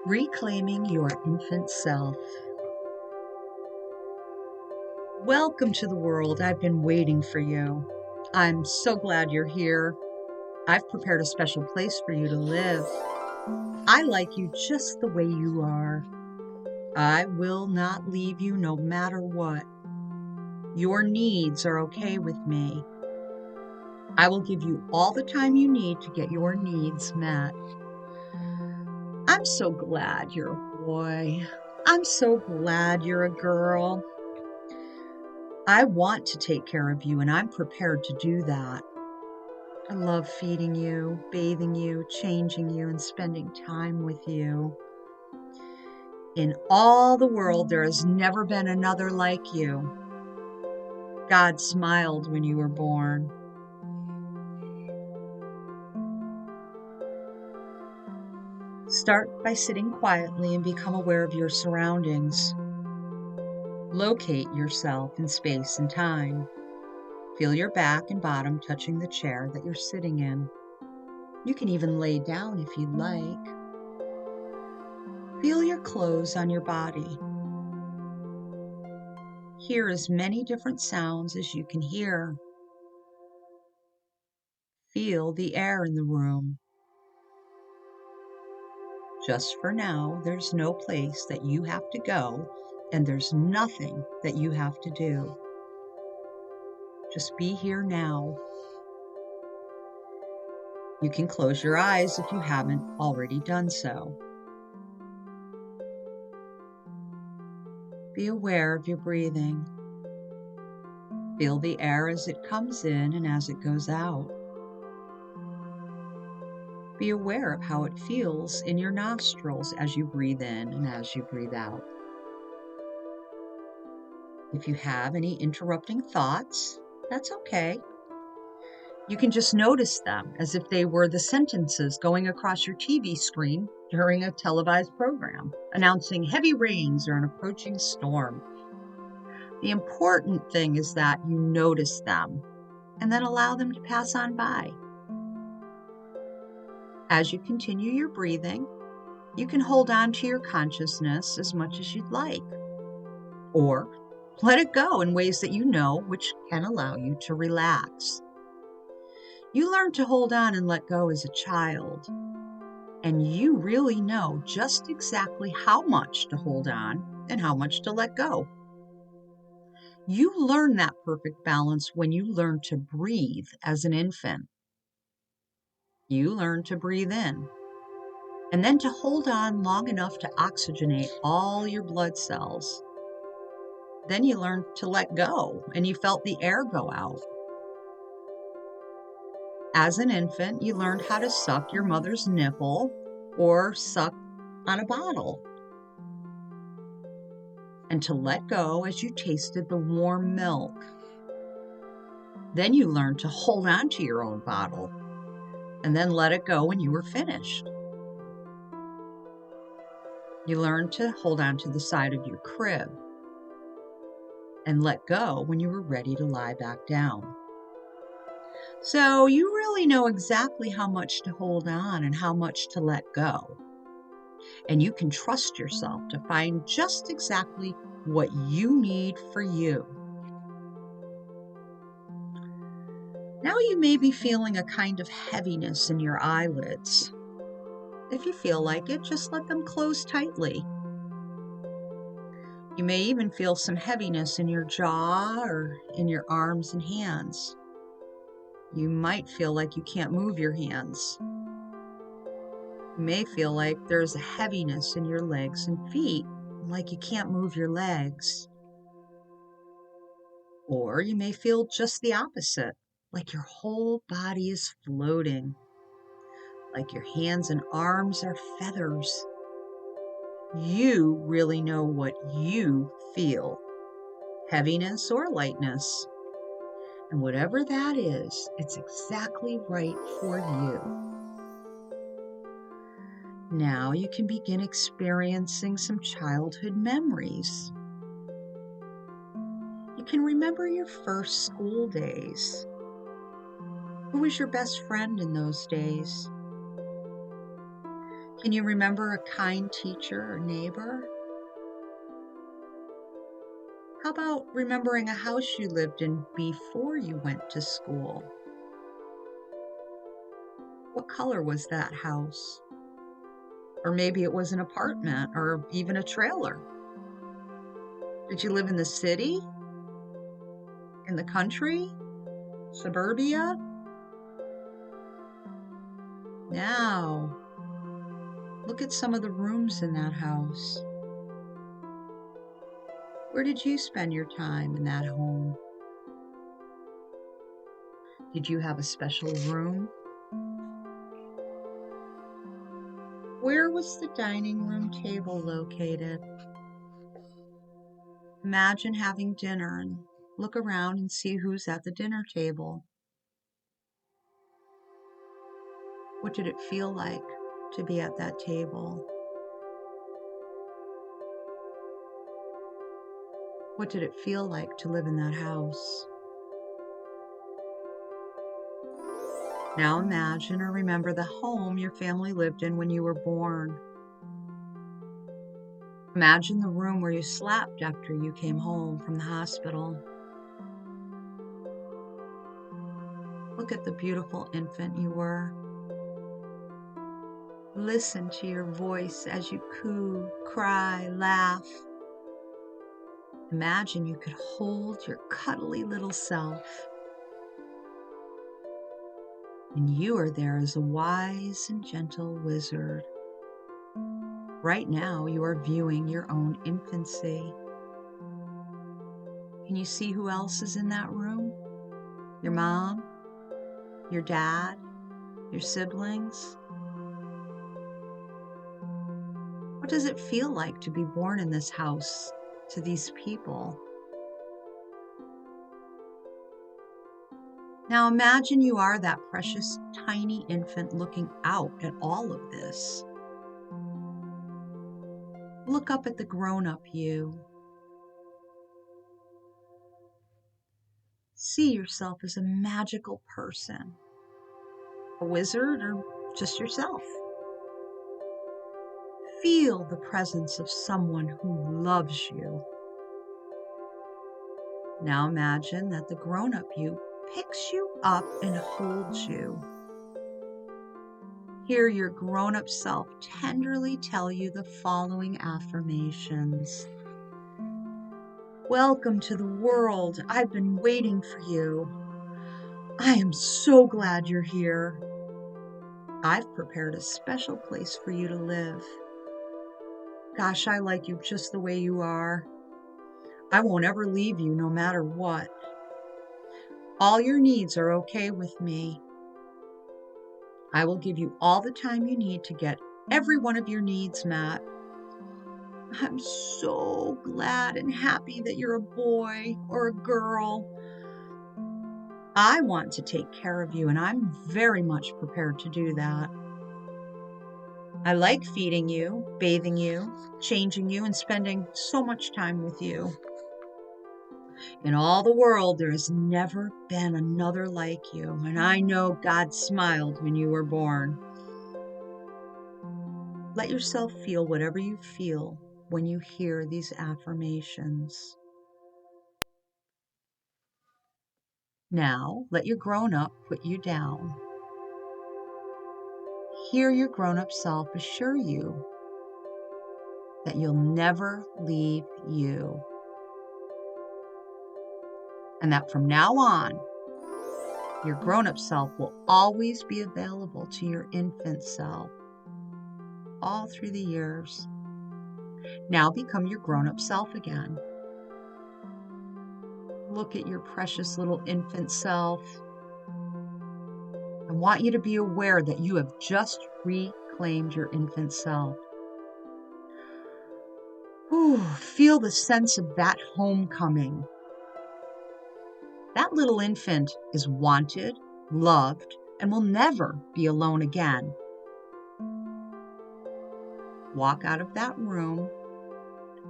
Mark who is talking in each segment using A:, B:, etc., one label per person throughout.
A: Reclaiming your infant self. Welcome to the world. I've been waiting for you. I'm so glad you're here. I've prepared a special place for you to live. I like you just the way you are. I will not leave you no matter what. Your needs are okay with me. I will give you all the time you need to get your needs met. I'm so glad you're a boy. I'm so glad you're a girl. I want to take care of you, and I'm prepared to do that. I love feeding you, bathing you, changing you, and spending time with you. In all the world, there has never been another like you. God smiled when you were born. Start by sitting quietly and become aware of your surroundings. Locate yourself in space and time. Feel your back and bottom touching the chair that you're sitting in. You can even lay down if you'd like. Feel your clothes on your body. Hear as many different sounds as you can hear. Feel the air in the room. Just for now, there's no place that you have to go, and there's nothing that you have to do. Just be here now. You can close your eyes if you haven't already done so. Be aware of your breathing. Feel the air as it comes in and as it goes out. Be aware of how it feels in your nostrils as you breathe in and as you breathe out. If you have any interrupting thoughts, that's okay. You can just notice them as if they were the sentences going across your TV screen during a televised program, announcing heavy rains or an approaching storm. The important thing is that you notice them and then allow them to pass on by. As you continue your breathing, you can hold on to your consciousness as much as you'd like, or let it go in ways that you know which can allow you to relax. You learned to hold on and let go as a child, and you really know just exactly how much to hold on and how much to let go. You learn that perfect balance when you learn to breathe as an infant. You learn to breathe in, and then to hold on long enough to oxygenate all your blood cells. Then you learned to let go, and you felt the air go out. As an infant, you learned how to suck your mother's nipple or suck on a bottle, and to let go as you tasted the warm milk. Then you learned to hold on to your own bottle, and then let it go when you were finished. You learned to hold on to the side of your crib and let go when you were ready to lie back down. So you really know exactly how much to hold on and how much to let go. And you can trust yourself to find just exactly what you need for you. Now you may be feeling a kind of heaviness in your eyelids. If you feel like it, just let them close tightly. You may even feel some heaviness in your jaw or in your arms and hands. You might feel like you can't move your hands. You may feel like there's a heaviness in your legs and feet, like you can't move your legs. Or you may feel just the opposite, like your whole body is floating, like your hands and arms are feathers. You really know what you feel, heaviness or lightness. And whatever that is, it's exactly right for you. Now you can begin experiencing some childhood memories. You can remember your first school days. Who was your best friend in those days? Can you remember a kind teacher or neighbor? How about remembering a house you lived in before you went to school? What color was that house? Or maybe it was an apartment or even a trailer. Did you live in the city? In the country? Suburbia? Now, look at some of the rooms in that house. Where did you spend your time in that home? Did you have a special room? Where was the dining room table located? Imagine having dinner and look around and see who's at the dinner table. What did it feel like to be at that table? What did it feel like to live in that house? Now imagine or remember the home your family lived in when you were born. Imagine the room where you slept after you came home from the hospital. Look at the beautiful infant you were. Listen to your voice as you coo, cry, laugh. Imagine you could hold your cuddly little self. And you are there as a wise and gentle wizard. Right now, you are viewing your own infancy. Can you see who else is in that room? Your mom, your dad, your siblings? What does it feel like to be born in this house to these people? Now imagine you are that precious tiny infant looking out at all of this. Look up at the grown-up you. See yourself as a magical person, a wizard, or just yourself. Feel the presence of someone who loves you. Now imagine that the grown-up you picks you up and holds you. Hear your grown-up self tenderly tell you the following affirmations. Welcome to the world. I've been waiting for you. I am so glad you're here. I've prepared a special place for you to live. Gosh, I like you just the way you are. I won't ever leave you no matter what. All your needs are okay with me. I will give you all the time you need to get every one of your needs met. I'm so glad and happy that you're a boy or a girl. I want to take care of you, and I'm very much prepared to do that. I like feeding you, bathing you, changing you, and spending so much time with you. In all the world, there has never been another like you, and I know God smiled when you were born. Let yourself feel whatever you feel when you hear these affirmations. Now, let your grown-up put you down. Hear your grown-up self assure you that you'll never leave you, and that from now on, your grown-up self will always be available to your infant self all through the years. Now become your grown-up self again. Look at your precious little infant self. I want you to be aware that you have just reclaimed your infant self. Ooh, feel the sense of that homecoming. That little infant is wanted, loved, and will never be alone again. Walk out of that room,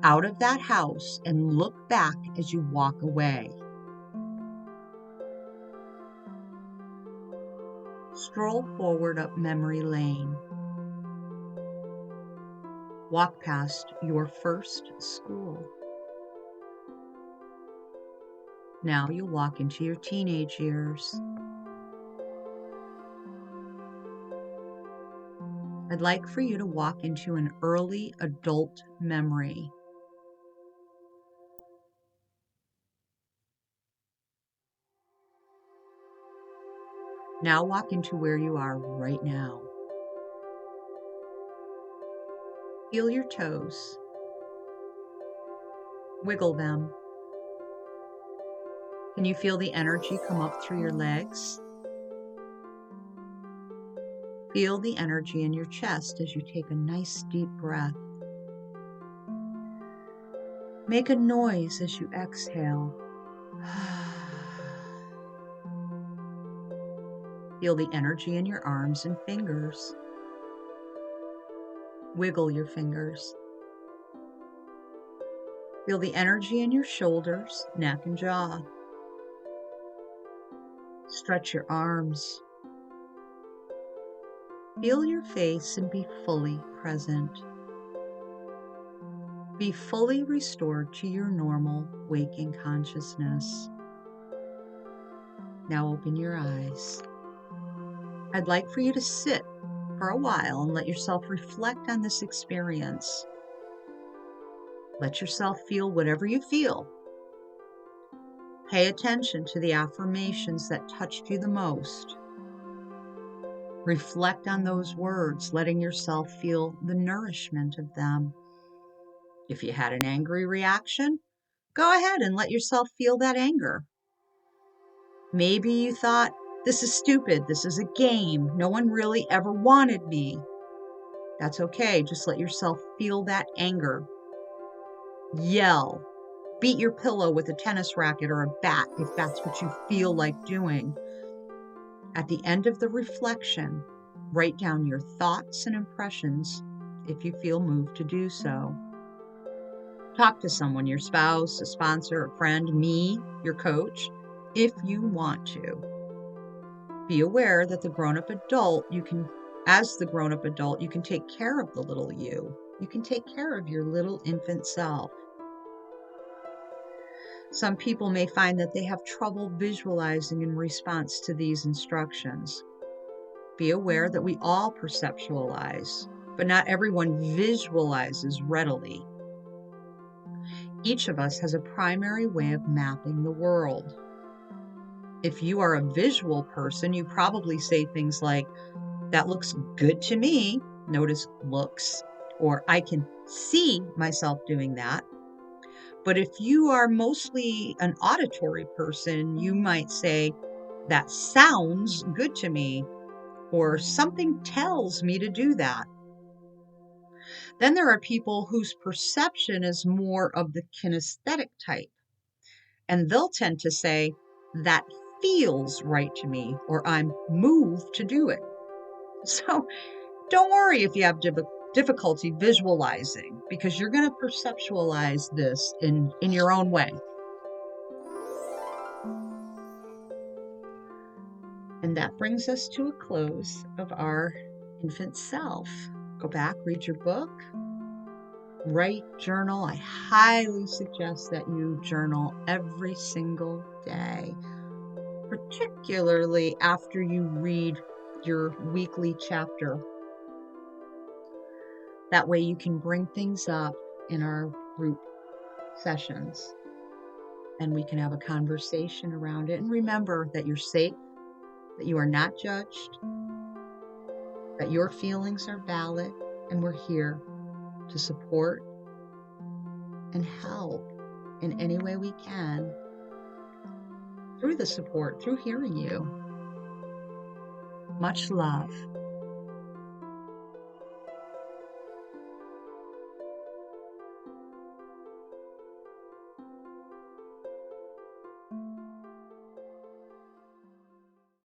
A: out of that house, and look back as you walk away. Stroll forward up memory lane. walk past your first school. Now you walk into your teenage years. I'd like for you to walk into an early adult memory. Now walk into where you are right now. Feel your toes. Wiggle them. Can you feel the energy come up through your legs? Feel the energy in your chest as you take a nice deep breath. Make a noise as you exhale. Feel the energy in your arms and fingers. Wiggle your fingers. Feel the energy in your shoulders, neck, and jaw. Stretch your arms. Feel your face and be fully present. Be fully restored to your normal waking consciousness. Now open your eyes. I'd like for you to sit for a while and let yourself reflect on this experience. Let yourself feel whatever you feel. Pay attention to the affirmations that touched you the most. Reflect on those words, letting yourself feel the nourishment of them. If you had an angry reaction, go ahead and let yourself feel that anger. Maybe you thought, this is stupid, this is a game, no one really ever wanted me. That's okay, just let yourself feel that anger. Yell. Beat your pillow with a tennis racket or a bat if that's what you feel like doing. At the end of the reflection, write down your thoughts and impressions if you feel moved to do so. Talk to someone, your spouse, a sponsor, a friend, me, your coach, if you want to. Be aware that as the grown-up adult, you can take care of the little you. You can take care of your little infant self. Some people may find that they have trouble visualizing in response to these instructions. Be aware that we all perceptualize, but not everyone visualizes readily. Each of us has a primary way of mapping the world. If you are a visual person, you probably say things like, that looks good to me. Notice looks, or I can see myself doing that. But if you are mostly an auditory person, you might say, that sounds good to me, or something tells me to do that. Then there are people whose perception is more of the kinesthetic type, and they'll tend to say, that feels right to me, or I'm moved to do it. So don't worry if you have difficulty visualizing, because you're going to perceptualize this in your own way. And that brings us to a close of our infant self. Go back, read your book, write, journal. I highly suggest that you journal every single day, particularly after you read your weekly chapter. That way you can bring things up in our group sessions and we can have a conversation around it. And remember that you're safe, that you are not judged, that your feelings are valid, and we're here to support and help in any way we can through the support, through hearing you. Much love.